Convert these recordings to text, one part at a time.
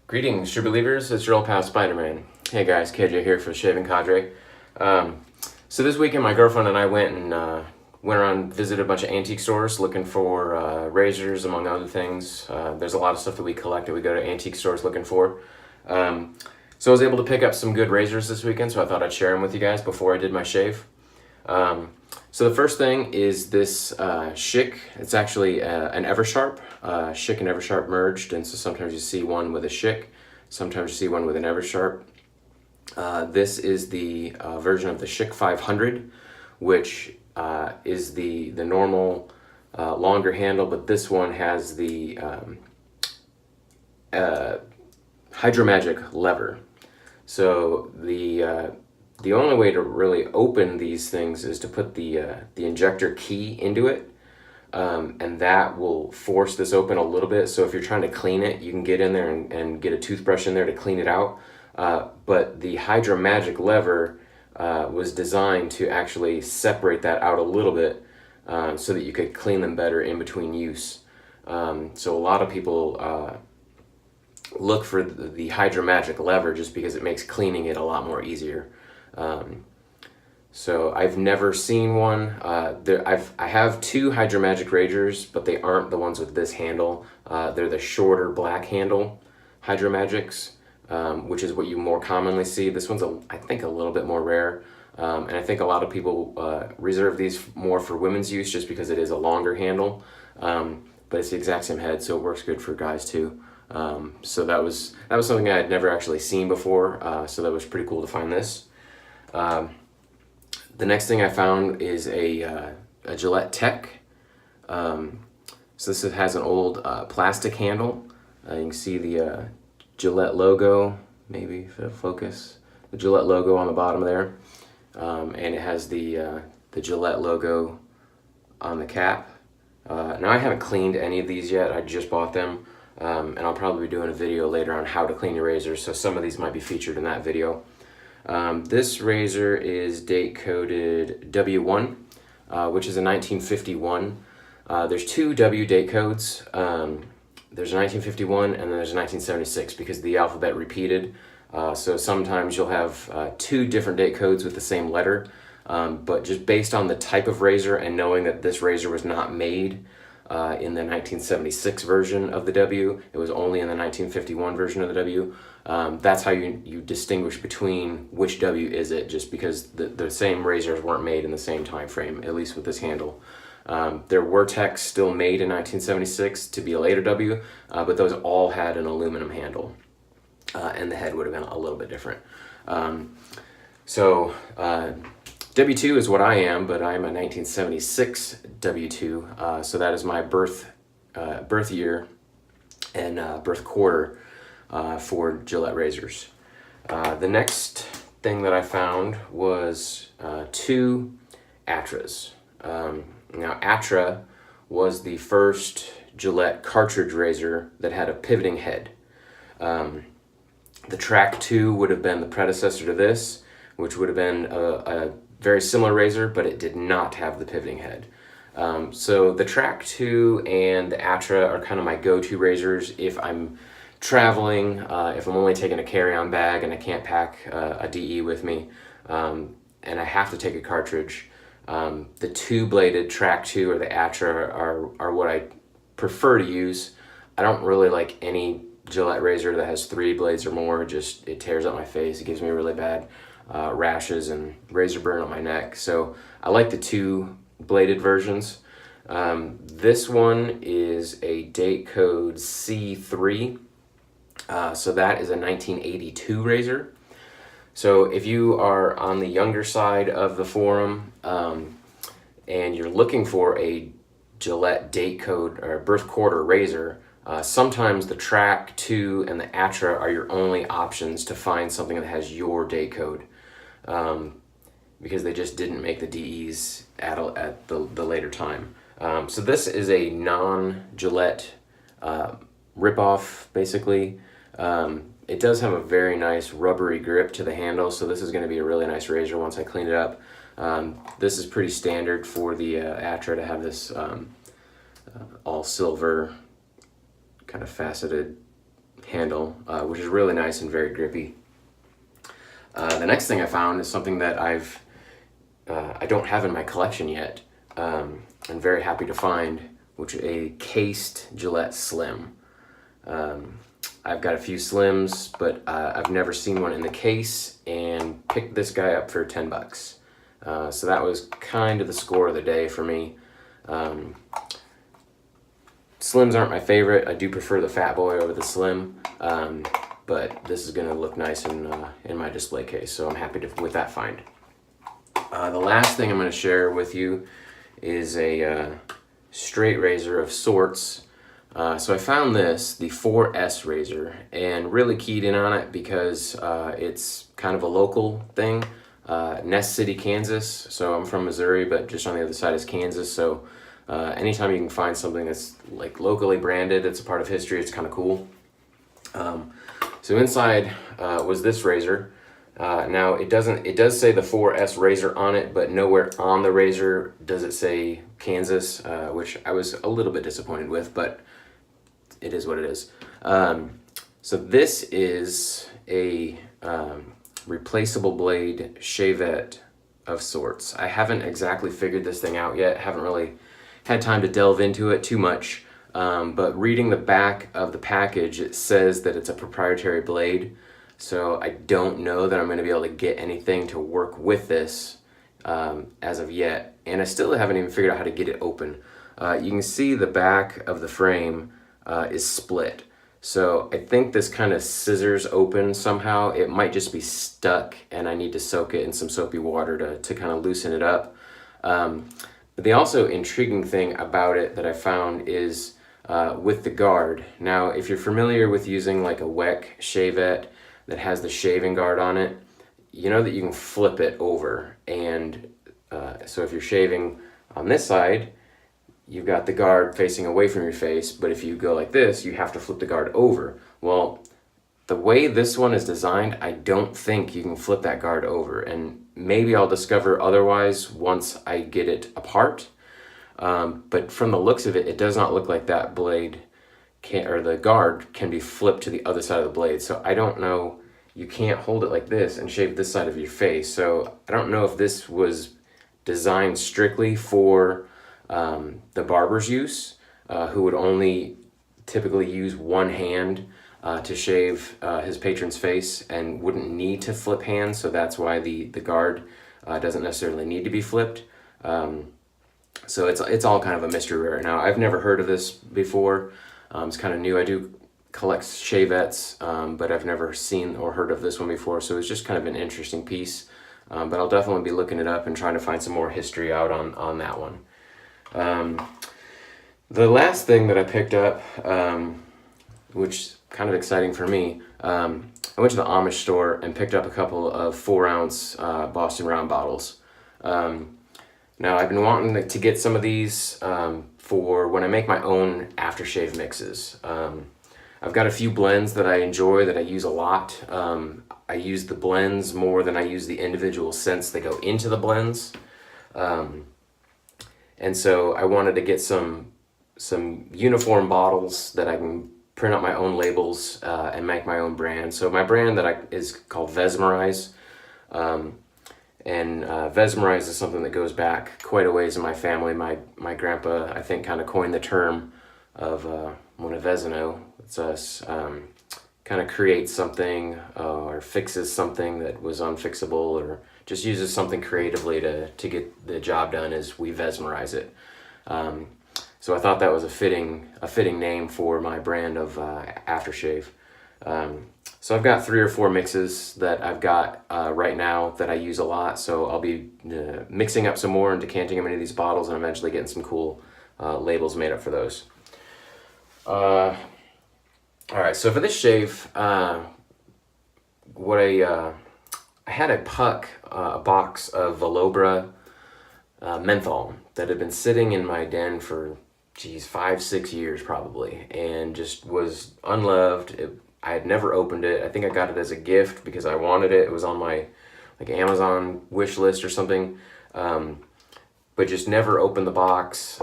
Greetings, true believers. It's your old pal Spider-Man. Hey guys, KJ here for Shaving Cadre. So this weekend, my girlfriend and I went around, visited a bunch of antique stores looking for razors, among other things. There's a lot of stuff that we collect that we go to antique stores looking for. So I was able to pick up some good razors this weekend, so I thought I'd share them with you guys before I did my shave. So the first thing is this Schick. It's actually an Eversharp. Schick and Eversharp merged, and so sometimes you see one with a Schick, sometimes you see one with an Eversharp. This is the version of the Schick 500, which is the normal longer handle, but this one has the Hydromagic lever. So the only way to really open these things is to put the injector key into it, and that will force this open a little bit. So if you're trying to clean it, you can get in there and get a toothbrush in there to clean it out. But the Hydromagic lever was designed to actually separate that out a little bit so that you could clean them better in between use. So a lot of people look for the Hydromagic lever just because it makes cleaning it a lot more easier. So I've never seen one. I have two Hydromagic razors, but they aren't the ones with this handle. They're the shorter black handle Hydromagics, which is what you more commonly see. This one's, I think, a little bit more rare. And I think a lot of people reserve these more for women's use just because it is a longer handle. But it's the exact same head, so it works good for guys too. So that was something I had never actually seen before, so that was pretty cool to find this. The next thing I found is a Gillette Tech. So this has an old plastic handle. You can see the Gillette logo, maybe if it'll focus, the Gillette logo on the bottom there, and it has the Gillette logo on the cap. Now I haven't cleaned any of these yet. I just bought them. And I'll probably be doing a video later on how to clean your razors, so some of these might be featured in that video. This razor is date coded W1, which is a 1951. There's two W date codes. There's a 1951 and then there's a 1976 because the alphabet repeated. So sometimes you'll have two different date codes with the same letter, but just based on the type of razor and knowing that this razor was not made in the 1976 version of the W, it was only in the 1951 version of the W. That's how you distinguish between which W is it, just because the same razors weren't made in the same time frame, at least with this handle. There were techs still made in 1976 to be a later W, but those all had an aluminum handle, and the head would have been a little bit different. W2 is what I am, but I'm a 1976 W2, so that is my birth year and birth quarter for Gillette razors. The next thing that I found was two Atras. Now Atra was the first Gillette cartridge razor that had a pivoting head. The Track 2 would have been the predecessor to this, which would have been a very similar razor, but it did not have the pivoting head. So the Track 2 and the Atra are kind of my go-to razors if I'm traveling, if I'm only taking a carry-on bag and I can't pack a DE with me, and I have to take a cartridge. The two-bladed Track 2 or the Atra are what I prefer to use. I don't really like any Gillette razor that has three blades or more. It tears up my face. It gives me really bad rashes and razor burn on my neck. So I like the two-bladed versions. This one is a date code C3. So that is a 1982 razor. So if you are on the younger side of the forum and you're looking for a Gillette date code or birth quarter razor, sometimes the Track 2 and the Atra are your only options to find something that has your date code, because they just didn't make the DEs at the later time. So this is a non-Gillette ripoff, basically. It does have a very nice rubbery grip to the handle, so this is going to be a really nice razor once I clean it up. This is pretty standard for the Atra to have this all silver kind of faceted handle, which is really nice and very grippy. The next thing I found is something that I don't have in my collection yet. I'm very happy to find, which is a cased Gillette Slim. I've got a few Slims, but I've never seen one in the case, and picked this guy up for $10. So that was kind of the score of the day for me. Slims aren't my favorite. I do prefer the Fat Boy over the Slim, but this is going to look nice in my display case, so I'm happy with that find. The last thing I'm going to share with you is a straight razor of sorts. So I found this, the 4S razor, and really keyed in on it because it's kind of a local thing. Ness City, Kansas. So I'm from Missouri, but just on the other side is Kansas. So anytime you can find something that's like locally branded, it's a part of history, it's kind of cool. So inside was this razor. Now it does say the 4S razor on it, but nowhere on the razor does it say Kansas, which I was a little bit disappointed with, but it is what it is. So this is a replaceable blade shavette of sorts. I haven't exactly figured this thing out yet. Haven't really had time to delve into it too much. But reading the back of the package, it says that it's a proprietary blade. So I don't know that I'm going to be able to get anything to work with this as of yet. And I still haven't even figured out how to get it open. You can see the back of the frame is split. So I think this kind of scissors open somehow. It might just be stuck and I need to soak it in some soapy water to kind of loosen it up. But the also intriguing thing about it that I found is with the guard. Now, if you're familiar with using like a WEC shavette that has the shaving guard on it, you know that you can flip it over. And so if you're shaving on this side, you've got the guard facing away from your face, but if you go like this, you have to flip the guard over. Well, the way this one is designed, I don't think you can flip that guard over, and maybe I'll discover otherwise once I get it apart. But from the looks of it, it does not look like that blade or the guard can be flipped to the other side of the blade. So I don't know, you can't hold it like this and shave this side of your face. So I don't know if this was designed strictly for the barber's use, who would only typically use one hand to shave his patron's face and wouldn't need to flip hands, so that's why the guard doesn't necessarily need to be flipped. So it's all kind of a mystery right now. I've never heard of this before. It's kind of new. I do collect shavettes, but I've never seen or heard of this one before, so it's just kind of an interesting piece. But I'll definitely be looking it up and trying to find some more history out on that one. The last thing that I picked up, which is kind of exciting for me, I went to the Amish store and picked up a couple of 4-ounce Boston Round bottles. Now I've been wanting to get some of these for when I make my own aftershave mixes. I've got a few blends that I enjoy, that I use a lot. I use the blends more than I use the individual scents that go into the blends. And so I wanted to get some uniform bottles that I can print out my own labels and make my own brand. So my brand is called Vesmerize. And Vesmerize is something that goes back quite a ways in my family. My grandpa, I think, kind of coined the term of when a Vesino, it's us, kind of creates something or fixes something that was unfixable, or just uses something creatively to get the job done, is we Vesmerize it. So I thought that was a fitting name for my brand of aftershave. So I've got 3 or 4 mixes that I've got right now that I use a lot. So I'll be mixing up some more and decanting them into these bottles, and eventually getting some cool labels made up for those. All right, so for this shave, I had a box of Velobra menthol that had been sitting in my den for 5-6 years probably, and just was unloved. I had never opened it. I think I got it as a gift because I wanted it. It was on my Amazon wish list or something, but just never opened the box.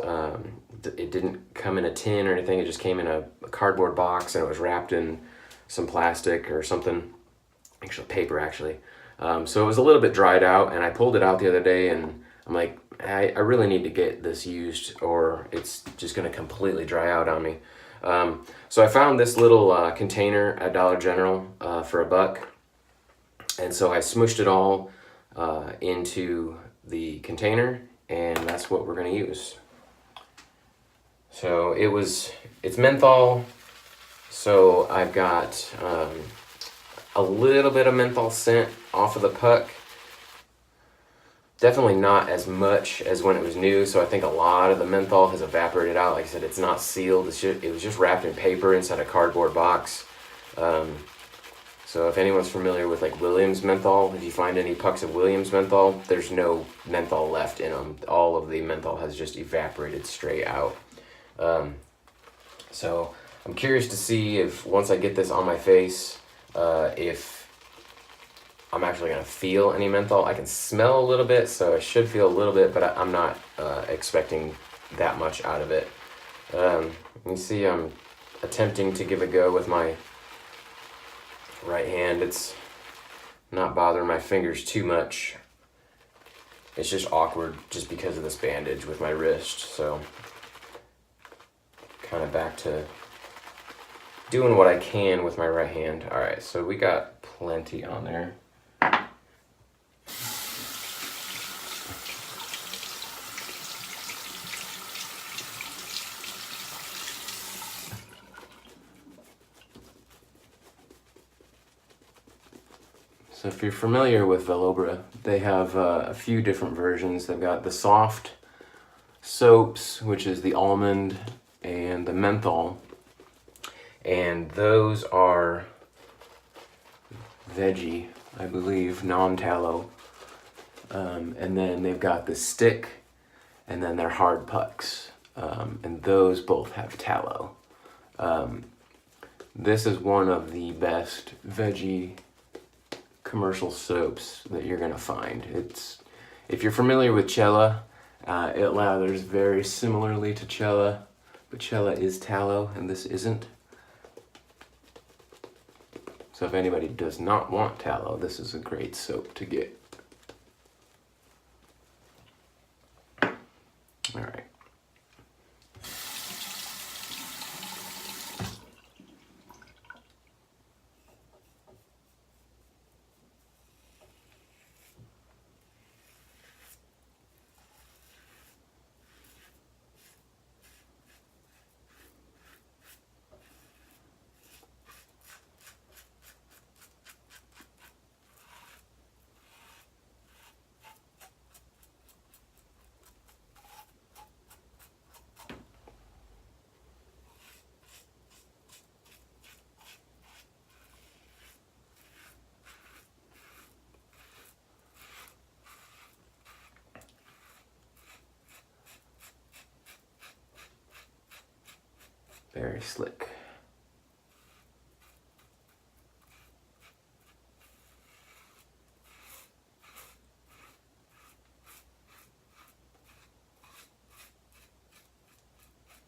It didn't come in a tin or anything. It just came in a cardboard box, and it was wrapped in some plastic or something, actually paper actually. So it was a little bit dried out, and I pulled it out the other day, and I'm like, I really need to get this used, or it's just going to completely dry out on me. So I found this little container at Dollar General for $1, and so I smooshed it all into the container, and that's what we're going to use. So it's menthol, so I've got a little bit of menthol scent off of the puck. Definitely not as much as when it was new, so I think a lot of the menthol has evaporated out. Like I said, it's not sealed. It was just wrapped in paper inside a cardboard box. So if anyone's familiar with like Williams menthol, if you find any pucks of Williams menthol, there's no menthol left in them. All of the menthol has just evaporated straight out. So I'm curious to see if once I get this on my face, if I'm actually going to feel any menthol. I can smell a little bit, so I should feel a little bit, but I'm not expecting that much out of it. You can see I'm attempting to give a go with my right hand. It's not bothering my fingers too much. It's just awkward just because of this bandage with my wrist, so kind of back to doing what I can with my right hand. All right, so we got plenty on there. So if you're familiar with Velobra, they have a few different versions. They've got the soft soaps, which is the almond and the menthol, and those are veggie, I believe, non-tallow. And then they've got the stick, and then they're hard pucks, and those both have tallow. This is one of the best veggie commercial soaps that you're gonna find. If you're familiar with Cella, it lathers very similarly to Cella, but Cella is tallow and this isn't. So if anybody does not want tallow, this is a great soap to get. All right. Very slick.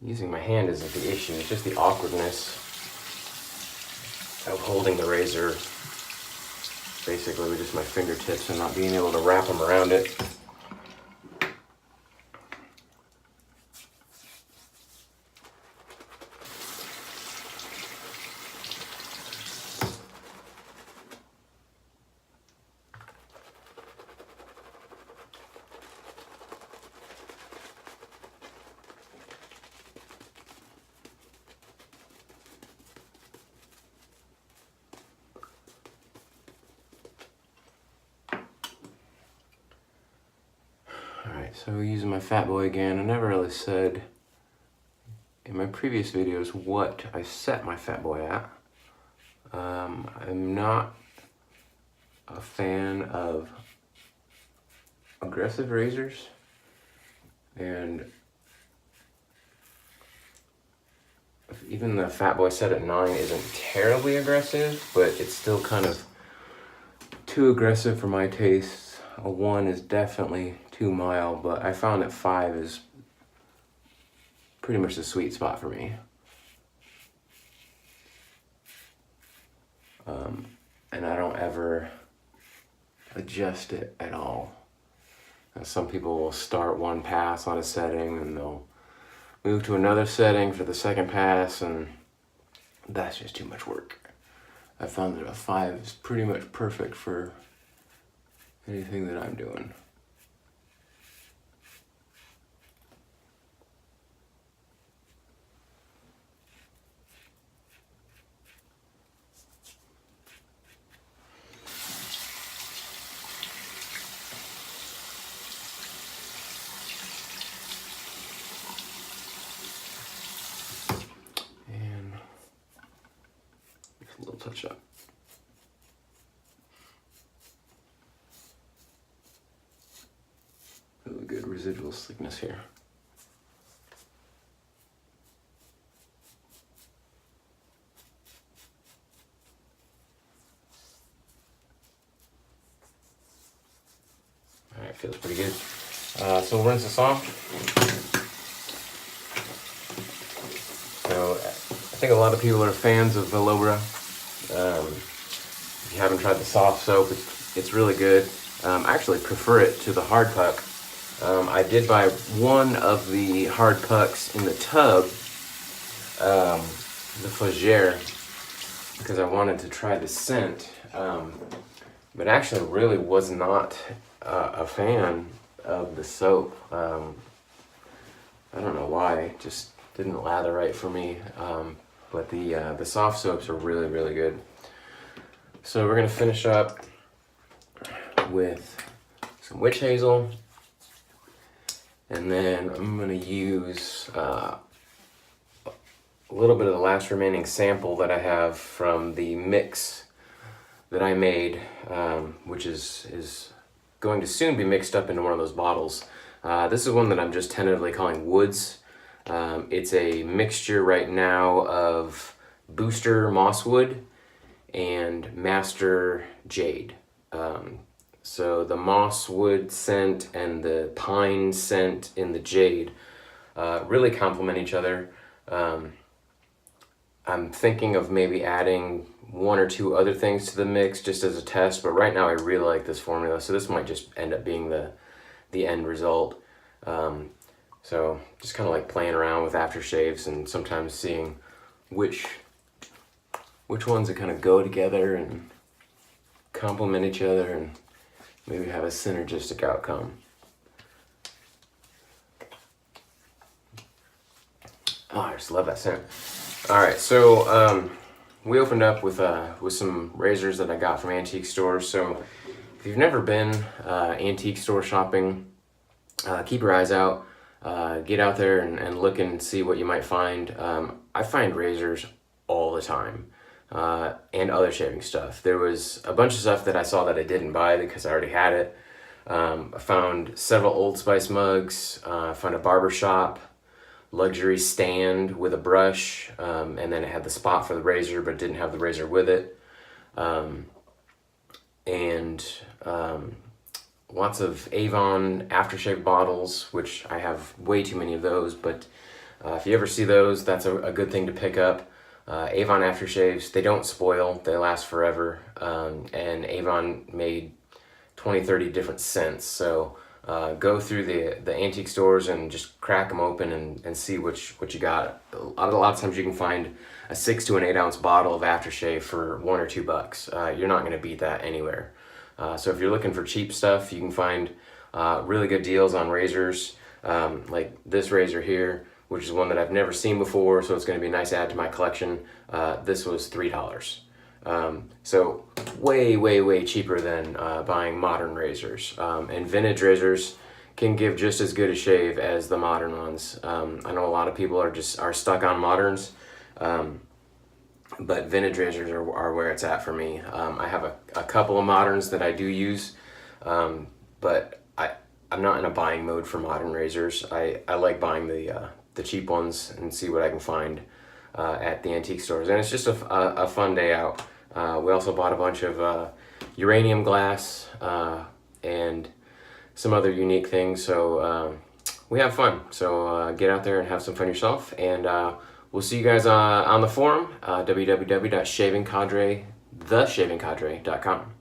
Using my hand isn't the issue, it's just the awkwardness of holding the razor basically with just my fingertips and not being able to wrap them around it. So using my Fat Boy again, I never really said in my previous videos what I set my Fat Boy at. I'm not a fan of aggressive razors, and even the Fat Boy set at 9 isn't terribly aggressive, but it's still kind of too aggressive for my tastes. A 1 is definitely too mild, but I found that 5 is pretty much the sweet spot for me. and I don't ever adjust it at all. Some people will start one pass on a setting and they'll move to another setting for the second pass, and that's just too much work. I found that a 5 is pretty much perfect for anything that I'm doing. A little touch up. Really good residual slickness here. All right, feels pretty good. So we'll rinse this off. So I think a lot of people are fans of Velobra. If you haven't tried the soft soap, it's really good. I actually prefer it to the hard puck. I did buy one of the hard pucks in the tub, the Fougere, because I wanted to try the scent, but actually really was not a fan of the soap. I don't know why, it just didn't lather right for me, but the soft soaps are really, really good. So we're gonna finish up with some witch hazel, and then I'm gonna use a little bit of the last remaining sample that I have from the mix that I made, which is going to soon be mixed up into one of those bottles. This is one that I'm just tentatively calling Woods. It's a mixture right now of Booster Mosswood and Master Jade. So the mosswood scent and the pine scent in the jade really complement each other. I'm thinking of maybe adding 1 or 2 other things to the mix just as a test, but right now I really like this formula, so this might just end up being the end result. So just kind of like playing around with aftershaves and sometimes seeing which ones that kind of go together and complement each other and maybe have a synergistic outcome. Oh, I just love that scent. All right, so we opened up with some razors that I got from antique stores. So if you've never been antique store shopping, keep your eyes out. Get out there and look and see what you might find. I find razors all the time, and other shaving stuff. There was a bunch of stuff that I saw that I didn't buy because I already had it. I found several Old Spice mugs. I found a barbershop luxury stand with a brush, and then it had the spot for the razor but didn't have the razor with it. Lots of Avon aftershave bottles, which I have way too many of those, but if you ever see those, that's a good thing to pick up. Avon aftershaves, they don't spoil, they last forever, and Avon made 20-30 different scents, so go through the antique stores and just crack them open and see what you got. A lot of times you can find a 6 to an 8 ounce bottle of aftershave for $1 or $2. You're not going to beat that anywhere. So if you're looking for cheap stuff, you can find really good deals on razors, like this razor here, which is one that I've never seen before, so it's going to be a nice add to my collection. This was $3. So way cheaper than buying modern razors. And vintage razors can give just as good a shave as the modern ones. I know a lot of people are stuck on moderns, but vintage razors are where it's at for me. I have a couple of moderns that I do use, but I'm not in a buying mode for modern razors. I like buying the cheap ones and see what I can find at the antique stores, and it's just a fun day out. We also bought a bunch of uranium glass and some other unique things, so we have fun. So get out there and have some fun yourself, and we'll see you guys on the forum, www.shavingcadre.com. theshavingcadre.com.